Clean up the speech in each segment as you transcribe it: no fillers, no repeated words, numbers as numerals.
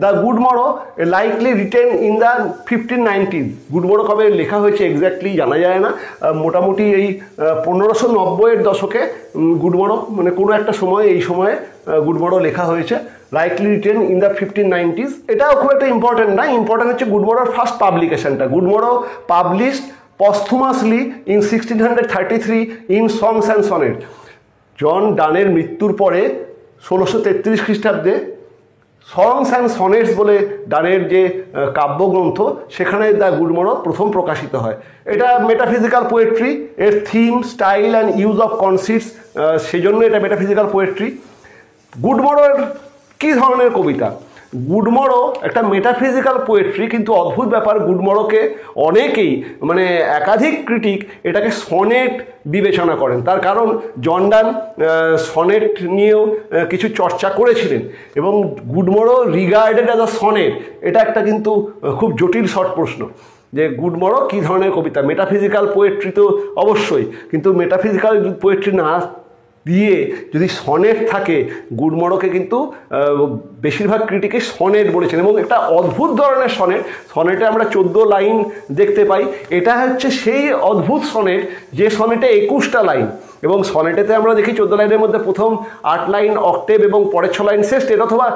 The good morrow likely written in the 1590s। Good morrow কবে লেখা হয়েছে exactly জানা যায় না, মোটামুটি এই 1590-এর দশকে গুড মরো মানে কোনো একটা সময় এই সময়ে গুড মরো লেখা হয়েছে, likely written in the 1590s। এটাও খুব একটা ইম্পর্টেন্ট না, ইম্পর্টেন্ট হচ্ছে গুড মরোর ফার্স্ট পাবলিকেশনটা। Good morrow published posthumously in 1633 in Songs and Sonnets। John ডানের মৃত্যুর পরে 1633 খ্রিস্টাব্দে সংস অ্যান্ড সনেটস বলে ডানের যে কাব্যগ্রন্থ সেখানে দ্য গুড মরো প্রথম প্রকাশিত হয়। এটা মেটাফিজিক্যাল পোয়েট্রি, এর theme, style and use of concepts, সেই জন্য এটা মেটাফিজিক্যাল পোয়েট্রি। গুড মরোর কী ধরনের কবিতা? গুড মরো একটা মেটাফিজিক্যাল পোয়েট্রি, কিন্তু অদ্ভুত ব্যাপার, গুড মরোকে অনেকেই মানে একাধিক ক্রিটিক এটাকে সনেট বিবেচনা করেন। তার কারণ জন ডান সনেট নিয়েও কিছু চর্চা করেছিলেন এবং good morrow regarded as a sonnet, এটা একটা কিন্তু খুব জটিল শর্ট প্রশ্ন যে গুড মরো কী ধরনের কবিতা। মেটাফিজিক্যাল পোয়েট্রি তো অবশ্যই, কিন্তু মেটাফিজিক্যাল পোয়েট্রি না দিয়ে যদি সনেট থাকে, গুড মরোকে কিন্তু বেশিরভাগ ক্রিটিকে সনেট বলেছেন এবং একটা অদ্ভুত ধরনের সনেট। সনেটে আমরা 14 লাইন দেখতে পাই, এটা হচ্ছে সেই অদ্ভুত সনেট যে সনেটে 21টা লাইন, এবং সনেটেতে আমরা দেখি 14 লাইনের মধ্যে প্রথম 8 লাইন অক্টেভ এবং পরের 6 লাইন সেস্টেট অথবা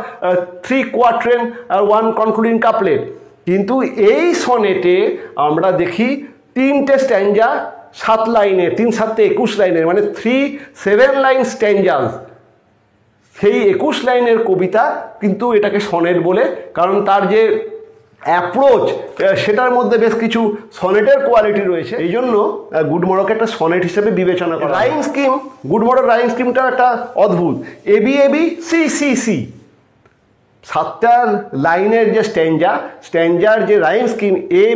3 কোয়াট্রেন আর 1 কনক্লুডিং কাপলেট। কিন্তু এই সনেটে আমরা দেখি 3টে স্ট্যাঞ্জা 7 লাইনের, 3 7 21 লাইনের, মানে 7 লাইন স্ট্যাঞ্জাস। সেই 21 লাইনের কবিতা কিন্তু এটাকে সনেট বলে, কারণ তার যে অ্যাপ্রোচ সেটার মধ্যে বেশ কিছু সনেটের কোয়ালিটি রয়েছে, এই জন্য গুড মরোকে একটা সনেট হিসেবে বিবেচনা করা। রাইম স্কিম, গুড মরোর রাইম স্কিমটা একটা অদ্ভুত। AB AB C C C, 7টা লাইনের যে স্ট্যাঞ্জার যে rhyme scheme A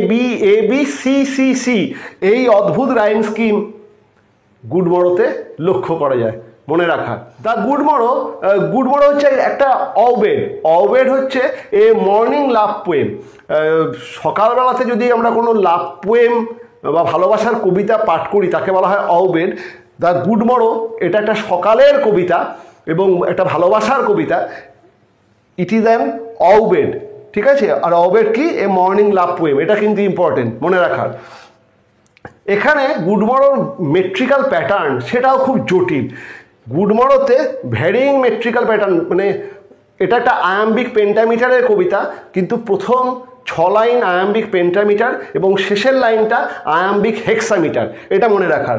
B C C C, এই অদ্ভুত রাইম স্কিম গুড মরোতে লক্ষ্য করা যায়, মনে রাখা। দ্য গুড মরো হচ্ছে একটা অবেড হচ্ছে এ মর্নিং লাভ পোয়েম। সকালবেলাতে যদি আমরা কোনো লাভ পোয়েম বা ভালোবাসার কবিতা পাঠ করি তাকে বলা হয় অবেড। দ্য গুড মরো এটা একটা সকালের কবিতা এবং একটা ভালোবাসার কবিতা। ইট ইজ অ্যান অবেড, ঠিক আছে? আর অবেড কি? এ মর্নিং লাভ পোয়েম, এটা কিন্তু ইম্পর্টেন্ট মনে রাখার। এখানে গুড মরোর মেট্রিক্যাল প্যাটার্ন সেটাও খুব জটিল। গুড মরোতে ভ্যারিং মেট্রিক্যাল প্যাটার্ন, মানে এটা একটা আয়াম্বিক পেন্টামিটারের কবিতা, কিন্তু প্রথম 6 লাইন আয়াম্বিক পেন্টামিটার এবং শেষের লাইনটা আয়াম্বিক হেক্সামিটার, এটা মনে রাখার।